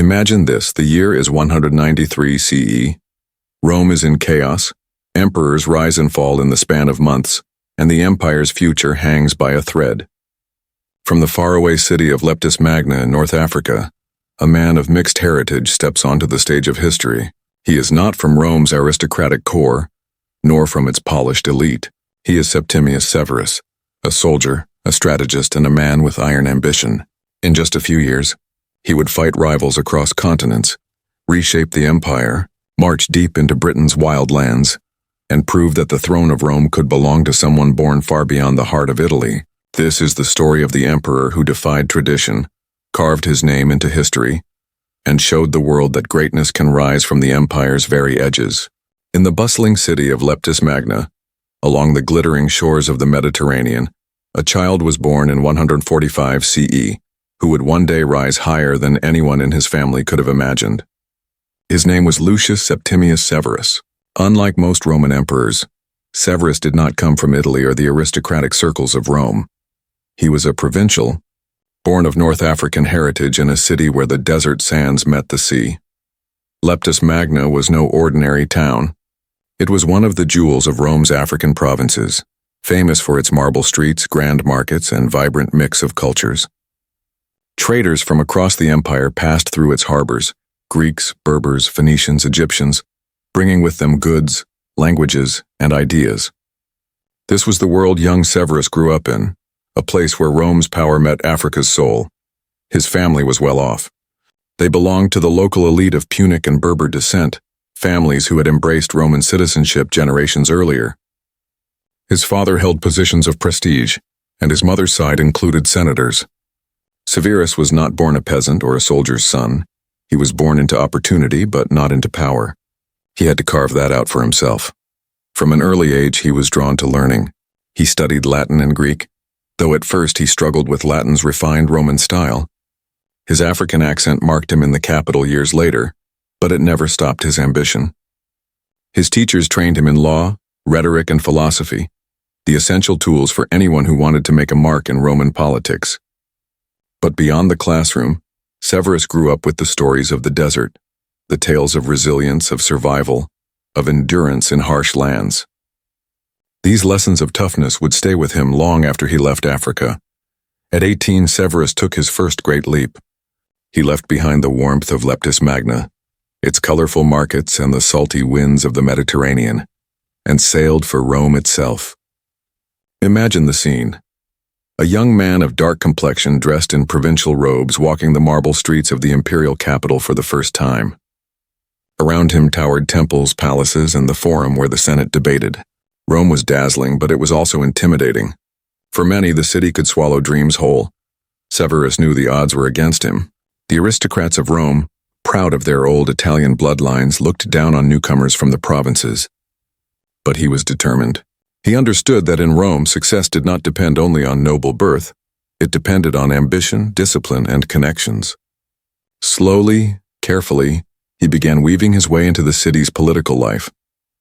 Imagine this, the year is 193 CE. Rome is in chaos, emperors rise and fall in the span of months, and the empire's future hangs by a thread. From the faraway city of Leptis Magna in North Africa, a man of mixed heritage steps onto the stage of history. He is not from Rome's aristocratic core, nor from its polished elite. He is Septimius Severus, a soldier, a strategist, and a man with iron ambition. In just a few years, he would fight rivals across continents, reshape the empire, march deep into Britain's wild lands, and prove that the throne of Rome could belong to someone born far beyond the heart of Italy. This is the story of the emperor who defied tradition, carved his name into history, and showed the world that greatness can rise from the empire's very edges. In the bustling city of Leptis Magna, along the glittering shores of the Mediterranean, a child was born in 145 CE, who would one day rise higher than anyone in his family could have imagined. His name was Lucius Septimius Severus. Unlike most Roman emperors, Severus did not come from Italy or the aristocratic circles of Rome. He was a provincial, born of North African heritage in a city where the desert sands met the sea. Leptis Magna was no ordinary town. It was one of the jewels of Rome's African provinces, famous for its marble streets, grand markets, and vibrant mix of cultures. Traders from across the empire passed through its harbors, Greeks, Berbers, Phoenicians, Egyptians, bringing with them goods, languages, and ideas. This was the world young Severus grew up in, a place where Rome's power met Africa's soul. His family was well off. They belonged to the local elite of Punic and Berber descent, families who had embraced Roman citizenship generations earlier. His father held positions of prestige, and his mother's side included senators. Severus was not born a peasant or a soldier's son. He was born into opportunity, but not into power. He had to carve that out for himself. From an early age, he was drawn to learning. He studied Latin and Greek, though at first he struggled with Latin's refined Roman style. His African accent marked him in the capital years later, but it never stopped his ambition. His teachers trained him in law, rhetoric, and philosophy, the essential tools for anyone who wanted to make a mark in Roman politics. But beyond the classroom, Severus grew up with the stories of the desert, the tales of resilience, of survival, of endurance in harsh lands. These lessons of toughness would stay with him long after he left Africa. At 18, Severus took his first great leap. He left behind the warmth of Leptis Magna, its colorful markets and the salty winds of the Mediterranean, and sailed for Rome itself. Imagine the scene. A young man of dark complexion dressed in provincial robes walking the marble streets of the imperial capital for the first time. Around him towered temples, palaces, and the forum where the Senate debated. Rome was dazzling, but it was also intimidating. For many, the city could swallow dreams whole. Severus knew the odds were against him. The aristocrats of Rome, proud of their old Italian bloodlines, looked down on newcomers from the provinces. But he was determined. He understood that in Rome, success did not depend only on noble birth. It depended on ambition, discipline, and connections. Slowly, carefully, he began weaving his way into the city's political life,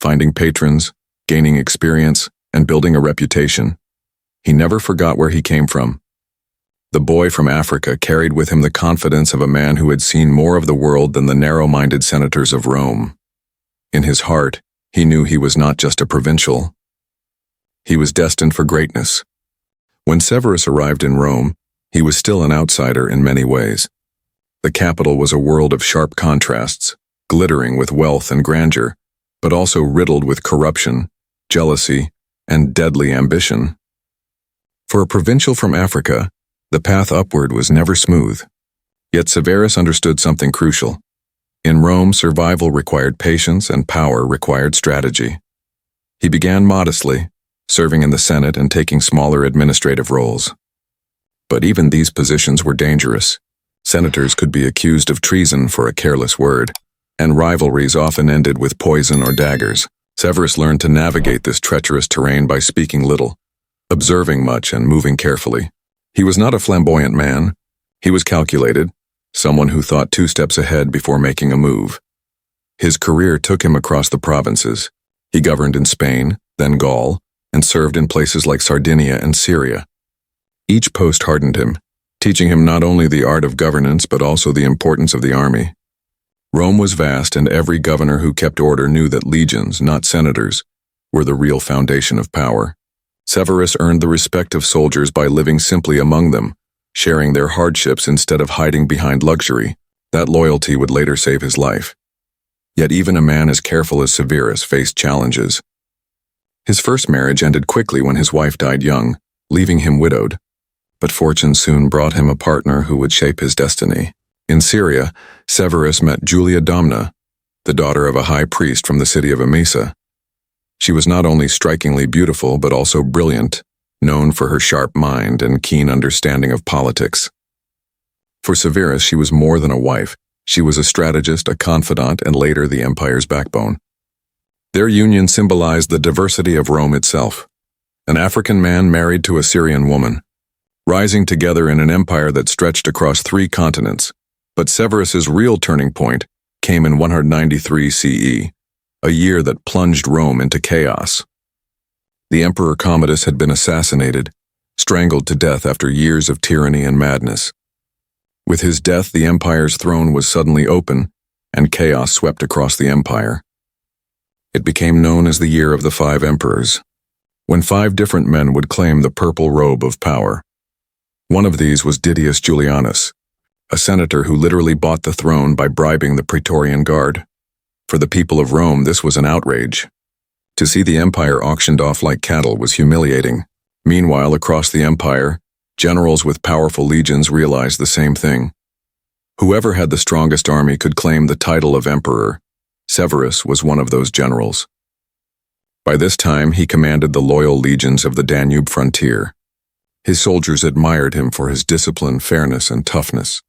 finding patrons, gaining experience, and building a reputation. He never forgot where he came from. The boy from Africa carried with him the confidence of a man who had seen more of the world than the narrow-minded senators of Rome. In his heart, he knew he was not just a provincial. He was destined for greatness. When Severus arrived in Rome, he was still an outsider in many ways. The capital was a world of sharp contrasts, glittering with wealth and grandeur, but also riddled with corruption, jealousy, and deadly ambition. For a provincial from Africa, the path upward was never smooth. Yet Severus understood something crucial. In Rome, survival required patience and power required strategy. He began modestly, serving in the Senate and taking smaller administrative roles. But even these positions were dangerous. Senators could be accused of treason for a careless word, and rivalries often ended with poison or daggers. Severus learned to navigate this treacherous terrain by speaking little, observing much, and moving carefully. He was not a flamboyant man. He was calculated, someone who thought 2 steps ahead before making a move. His career took him across the provinces. He governed in Spain, then Gaul, and served in places like Sardinia and Syria. Each post hardened him, teaching him not only the art of governance but also the importance of the army. Rome was vast, and every governor who kept order knew that legions, not senators, were the real foundation of power. Severus earned the respect of soldiers by living simply among them, sharing their hardships instead of hiding behind luxury. That loyalty would later save his life. Yet even a man as careful as Severus faced challenges. His first marriage ended quickly when his wife died young, leaving him widowed. But fortune soon brought him a partner who would shape his destiny. In Syria, Severus met Julia Domna, the daughter of a high priest from the city of Emesa. She was not only strikingly beautiful but also brilliant, known for her sharp mind and keen understanding of politics. For Severus, she was more than a wife. She was a strategist, a confidant, and later the empire's backbone. Their union symbolized the diversity of Rome itself. An African man married to a Syrian woman, rising together in an empire that stretched across 3 continents. But Severus's real turning point came in 193 CE, a year that plunged Rome into chaos. The Emperor Commodus had been assassinated, strangled to death after years of tyranny and madness. With his death, the empire's throne was suddenly open, and chaos swept across the empire. It became known as the Year of the 5 Emperors, when 5 different men would claim the purple robe of power. One of these was Didius Julianus, a senator who literally bought the throne by bribing the Praetorian Guard. For the people of Rome, this was an outrage. To see the empire auctioned off like cattle was humiliating. Meanwhile, across the empire, generals with powerful legions realized the same thing. Whoever had the strongest army could claim the title of emperor. Severus was one of those generals. By this time, he commanded the loyal legions of the Danube frontier. His soldiers admired him for his discipline, fairness, and toughness.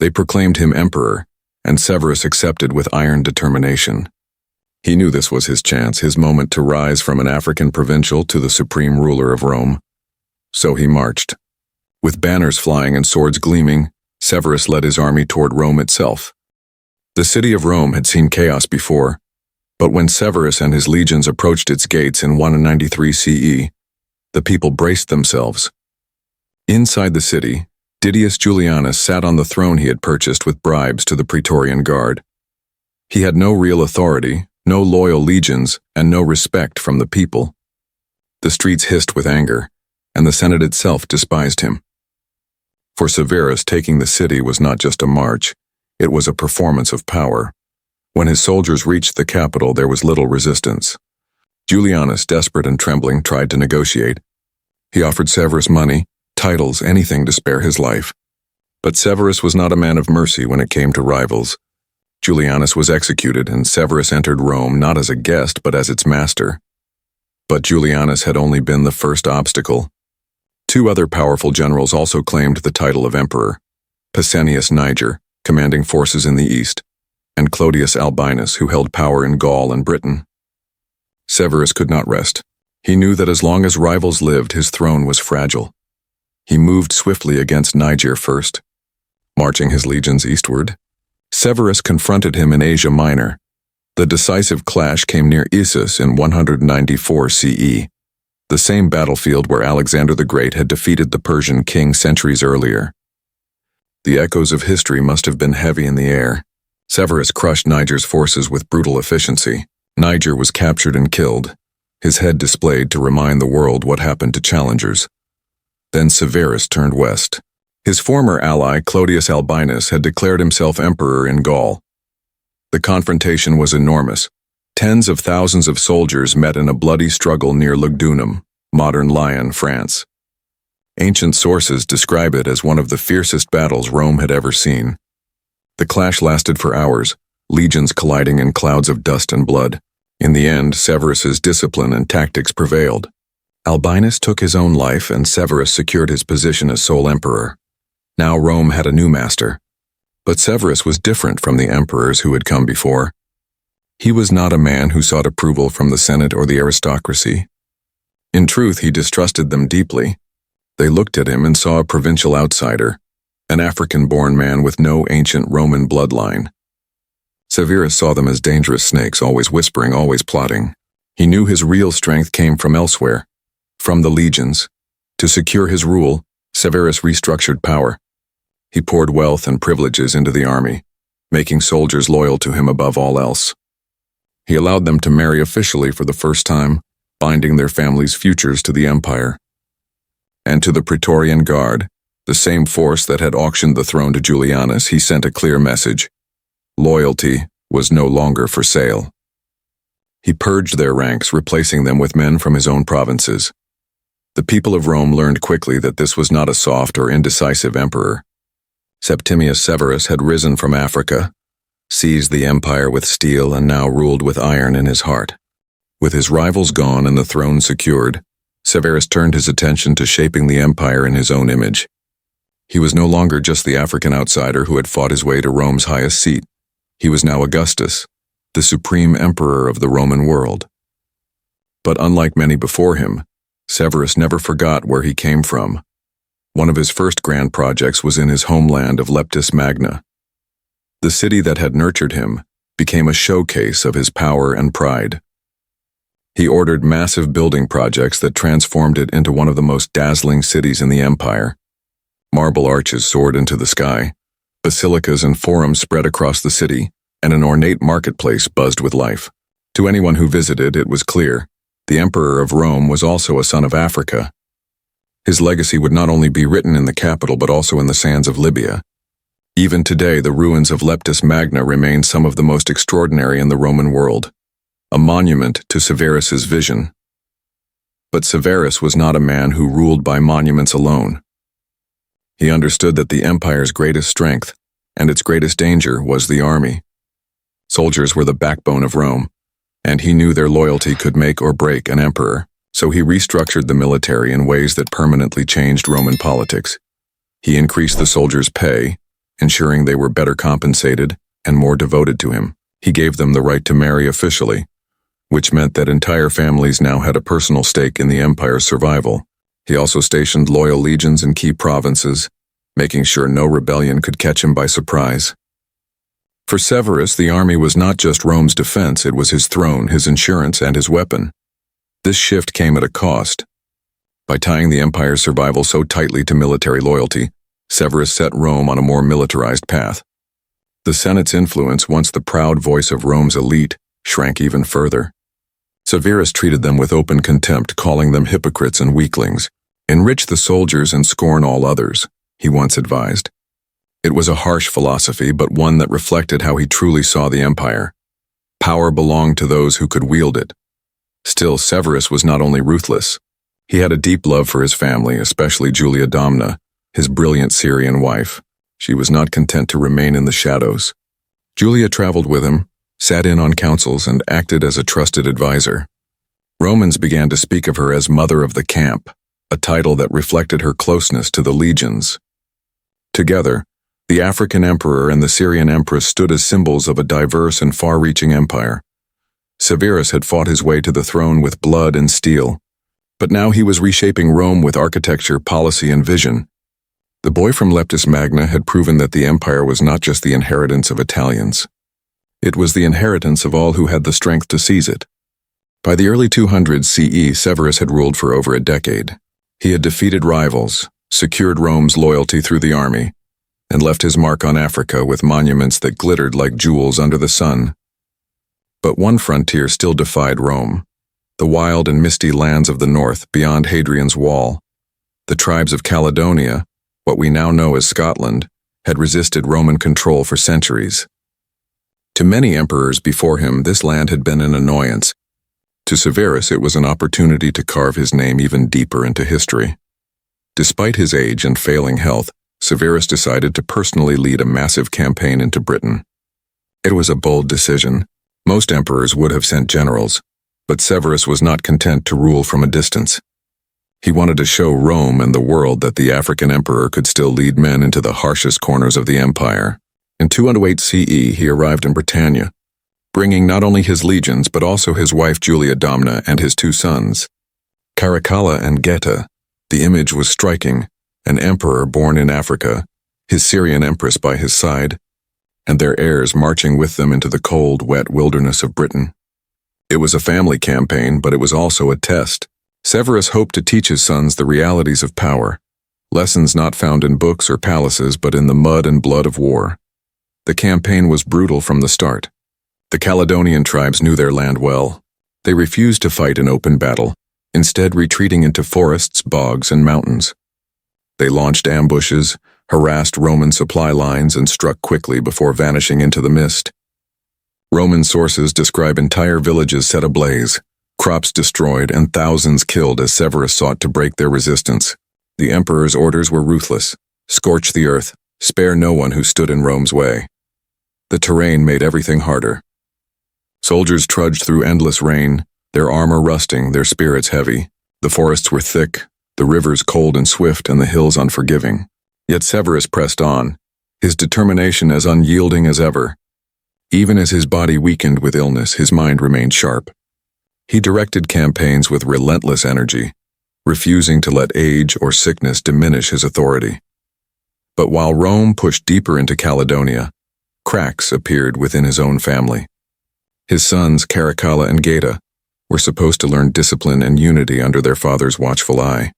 They proclaimed him emperor, and Severus accepted with iron determination. He knew this was his chance, his moment to rise from an African provincial to the supreme ruler of Rome. So he marched. With banners flying and swords gleaming, Severus led his army toward Rome itself. The city of Rome had seen chaos before, but when Severus and his legions approached its gates in 193 CE, the people braced themselves. Inside the city, Didius Julianus sat on the throne he had purchased with bribes to the Praetorian Guard. He had no real authority, no loyal legions, and no respect from the people. The streets hissed with anger, and the Senate itself despised him. For Severus, taking the city was not just a march, it was a performance of power. When his soldiers reached the capital, there was little resistance. Julianus, desperate and trembling, tried to negotiate. He offered Severus money, titles, anything to spare his life. But Severus was not a man of mercy when it came to rivals. Julianus was executed, and Severus entered Rome not as a guest but as its master. But Julianus had only been the first obstacle. 2 other powerful generals also claimed the title of emperor: Pescennius Niger, commanding forces in the east, and Clodius Albinus, who held power in Gaul and Britain. Severus could not rest. He knew that as long as rivals lived, his throne was fragile. He moved swiftly against Niger first, marching his legions eastward. Severus confronted him in Asia Minor. The decisive clash came near Issus in 194 CE, the same battlefield where Alexander the Great had defeated the Persian king centuries earlier. The echoes of history must have been heavy in the air. Severus crushed Niger's forces with brutal efficiency. Niger was captured and killed, his head displayed to remind the world what happened to challengers. Then Severus turned west. His former ally, Clodius Albinus, had declared himself emperor in Gaul. The confrontation was enormous. Tens of thousands of soldiers met in a bloody struggle near Lugdunum, modern Lyon, France. Ancient sources describe it as one of the fiercest battles Rome had ever seen. The clash lasted for hours, legions colliding in clouds of dust and blood. In the end, Severus's discipline and tactics prevailed. Albinus took his own life, and Severus secured his position as sole emperor. Now Rome had a new master. But Severus was different from the emperors who had come before. He was not a man who sought approval from the Senate or the aristocracy. In truth, he distrusted them deeply. They looked at him and saw a provincial outsider, an African-born man with no ancient Roman bloodline. Severus saw them as dangerous snakes, always whispering, always plotting. He knew his real strength came from elsewhere, from the legions. To secure his rule, Severus restructured power. He poured wealth and privileges into the army, making soldiers loyal to him above all else. He allowed them to marry officially for the first time, binding their families' futures to the empire. And to the Praetorian Guard, the same force that had auctioned the throne to Julianus, he sent a clear message. Loyalty was no longer for sale. He purged their ranks, replacing them with men from his own provinces. The people of Rome learned quickly that this was not a soft or indecisive emperor. Septimius Severus had risen from Africa, seized the empire with steel, and now ruled with iron in his heart. With his rivals gone and the throne secured, Severus turned his attention to shaping the empire in his own image. He was no longer just the African outsider who had fought his way to Rome's highest seat. He was now Augustus, the supreme emperor of the Roman world. But unlike many before him, Severus never forgot where he came from. One of his first grand projects was in his homeland of Leptis Magna. The city that had nurtured him became a showcase of his power and pride. He ordered massive building projects that transformed it into one of the most dazzling cities in the empire. Marble arches soared into the sky, basilicas and forums spread across the city, and an ornate marketplace buzzed with life. To anyone who visited, it was clear the Emperor of Rome was also a son of Africa. His legacy would not only be written in the capital but also in the sands of Libya. Even today, the ruins of Leptis Magna remain some of the most extraordinary in the Roman world, a monument to Severus's vision. But Severus was not a man who ruled by monuments alone. He understood that the empire's greatest strength and its greatest danger was the army. Soldiers were the backbone of Rome, and he knew their loyalty could make or break an emperor, so he restructured the military in ways that permanently changed Roman politics. He increased the soldiers' pay, ensuring they were better compensated and more devoted to him. He gave them the right to marry officially, which meant that entire families now had a personal stake in the empire's survival. He also stationed loyal legions in key provinces, making sure no rebellion could catch him by surprise. For Severus, the army was not just Rome's defense, it was his throne, his insurance, and his weapon. This shift came at a cost. By tying the empire's survival so tightly to military loyalty, Severus set Rome on a more militarized path. The Senate's influence, once the proud voice of Rome's elite, shrank even further. Severus treated them with open contempt, calling them hypocrites and weaklings. Enrich the soldiers and scorn all others, he once advised. It was a harsh philosophy, but one that reflected how he truly saw the empire. Power belonged to those who could wield it. Still, Severus was not only ruthless. He had a deep love for his family, especially Julia Domna, his brilliant Syrian wife. She was not content to remain in the shadows. Julia traveled with him, sat in on councils, and acted as a trusted advisor. Romans began to speak of her as Mother of the Camp, a title that reflected her closeness to the legions. Together, the African emperor and the Syrian empress stood as symbols of a diverse and far-reaching empire. Severus had fought his way to the throne with blood and steel, but now he was reshaping Rome with architecture, policy, and vision. The boy from Leptis Magna had proven that the empire was not just the inheritance of Italians. It was the inheritance of all who had the strength to seize it. By the early 200s CE, Severus had ruled for over a decade. He had defeated rivals, secured Rome's loyalty through the army, and left his mark on Africa with monuments that glittered like jewels under the sun. But one frontier still defied Rome, the wild and misty lands of the north beyond Hadrian's Wall. The tribes of Caledonia, what we now know as Scotland, had resisted Roman control for centuries. To many emperors before him, this land had been an annoyance. To Severus, it was an opportunity to carve his name even deeper into history. Despite his age and failing health, Severus decided to personally lead a massive campaign into Britain. It was a bold decision. Most emperors would have sent generals, but Severus was not content to rule from a distance. He wanted to show Rome and the world that the African emperor could still lead men into the harshest corners of the empire. In 208 CE, he arrived in Britannia, bringing not only his legions but also his wife Julia Domna and his two sons, Caracalla and Geta. The image was striking. An emperor born in Africa, his Syrian empress by his side, and their heirs marching with them into the cold, wet wilderness of Britain. It was a family campaign, but it was also a test. Severus hoped to teach his sons the realities of power, Lessons not found in books or palaces, but in the mud and blood of war. The campaign was brutal from the start. The Caledonian tribes knew their land well. They refused to fight in open battle, instead retreating into forests, bogs, and mountains. They launched ambushes, harassed Roman supply lines, and struck quickly before vanishing into the mist. Roman sources describe entire villages set ablaze, crops destroyed, and thousands killed as Severus sought to break their resistance. The emperor's orders were ruthless: scorch the earth, spare no one who stood in Rome's way. The terrain made everything harder. Soldiers trudged through endless rain, their armor rusting, their spirits heavy. The forests were thick, the rivers cold and swift, and the hills unforgiving. Yet Severus pressed on, his determination as unyielding as ever. Even as his body weakened with illness, his mind remained sharp. He directed campaigns with relentless energy, refusing to let age or sickness diminish his authority. But while Rome pushed deeper into Caledonia, cracks appeared within his own family. His sons, Caracalla and Geta, were supposed to learn discipline and unity under their father's watchful eye.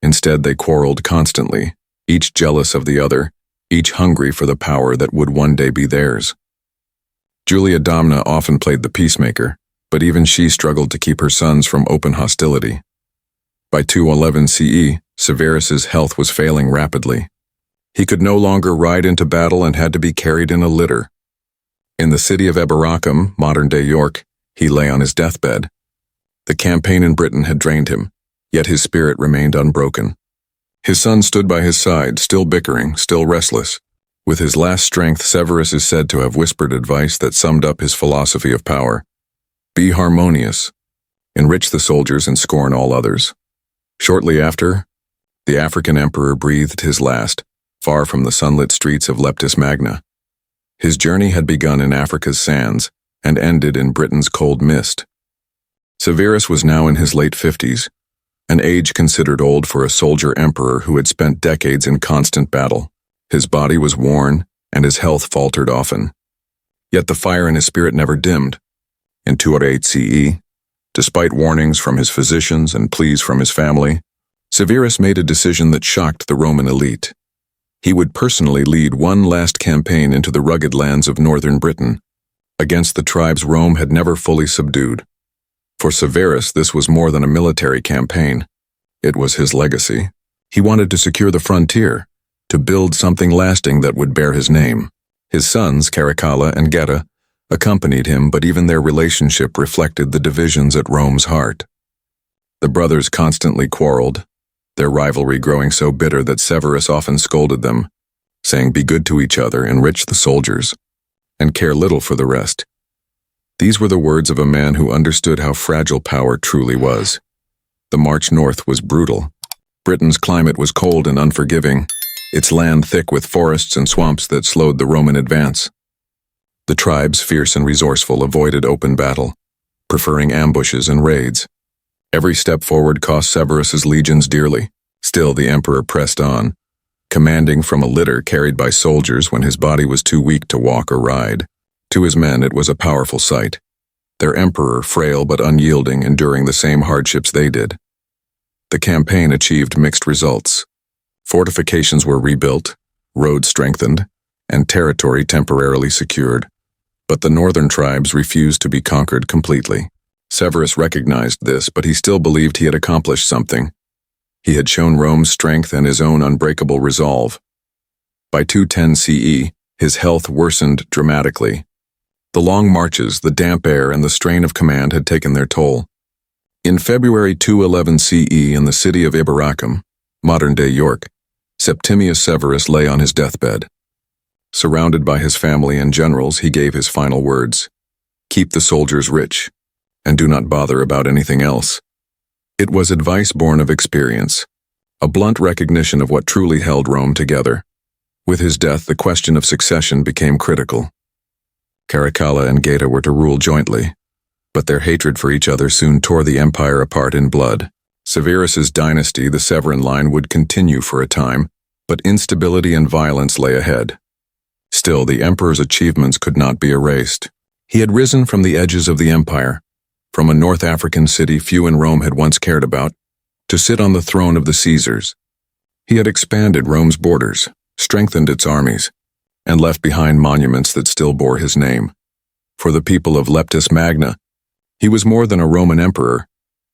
Instead, they quarreled constantly, each jealous of the other, each hungry for the power that would one day be theirs. Julia Domna often played the peacemaker, but even she struggled to keep her sons from open hostility. By 211 CE, Severus's health was failing rapidly. He could no longer ride into battle and had to be carried in a litter. In the city of Eboracum, modern-day York, he lay on his deathbed. The campaign in Britain had drained him, yet his spirit remained unbroken. His son stood by his side, still bickering, still restless. With his last strength, Severus is said to have whispered advice that summed up his philosophy of power. Be harmonious, enrich the soldiers and scorn all others. Shortly after, the African emperor breathed his last, far from the sunlit streets of Leptis Magna. His journey had begun in Africa's sands and ended in Britain's cold mist. Severus was now in his late 50s, an age considered old for a soldier emperor who had spent decades in constant battle. His body was worn, and his health faltered often. Yet the fire in his spirit never dimmed. In 208 CE, despite warnings from his physicians and pleas from his family, Severus made a decision that shocked the Roman elite. He would personally lead one last campaign into the rugged lands of northern Britain, against the tribes Rome had never fully subdued. For Severus, this was more than a military campaign. It was his legacy. He wanted to secure the frontier, to build something lasting that would bear his name. His sons, Caracalla and Geta, accompanied him, but even their relationship reflected the divisions at Rome's heart. The brothers constantly quarreled, their rivalry growing so bitter that Severus often scolded them, saying, "Be good to each other, enrich the soldiers, and care little for the rest." These were the words of a man who understood how fragile power truly was. The march north was brutal. Britain's climate was cold and unforgiving, its land thick with forests and swamps that slowed the Roman advance. The tribes, fierce and resourceful, avoided open battle, preferring ambushes and raids. Every step forward cost Severus's legions dearly. Still, the emperor pressed on, commanding from a litter carried by soldiers when his body was too weak to walk or ride. To his men, it was a powerful sight. Their emperor, frail but unyielding, enduring the same hardships they did. The campaign achieved mixed results. Fortifications were rebuilt, roads strengthened, and territory temporarily secured. But the northern tribes refused to be conquered completely. Severus recognized this, but he still believed he had accomplished something. He had shown Rome's strength and his own unbreakable resolve. By 210 CE, his health worsened dramatically. The long marches, the damp air, and the strain of command had taken their toll. In February 211 CE, in the city of Eboracum, modern-day York, Septimius Severus lay on his deathbed. Surrounded by his family and generals, he gave his final words: "Keep the soldiers rich, and do not bother about anything else." It was advice born of experience, a blunt recognition of what truly held Rome together. With his death, the question of succession became critical. Caracalla and Geta were to rule jointly, but their hatred for each other soon tore the empire apart in blood. Severus's dynasty, the Severan line, would continue for a time, but instability and violence lay ahead. Still, the emperor's achievements could not be erased. He had risen from the edges of the empire, from a North African city few in Rome had once cared about, to sit on the throne of the Caesars. He had expanded Rome's borders, strengthened its armies, and left behind monuments that still bore his name. For the people of Leptis Magna, he was more than a Roman emperor.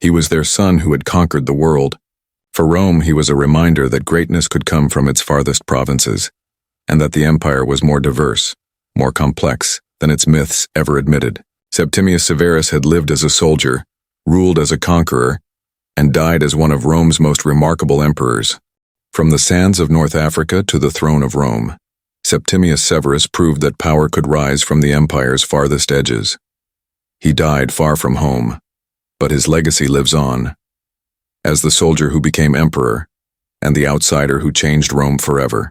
He was their son who had conquered the world. For Rome, he was a reminder that greatness could come from its farthest provinces, and that the empire was more diverse, more complex than its myths ever admitted. Septimius Severus had lived as a soldier, ruled as a conqueror, and died as one of Rome's most remarkable emperors. From the sands of North Africa to the throne of Rome, Septimius Severus proved that power could rise from the empire's farthest edges. He died far from home, but his legacy lives on, as the soldier who became emperor and the outsider who changed Rome forever.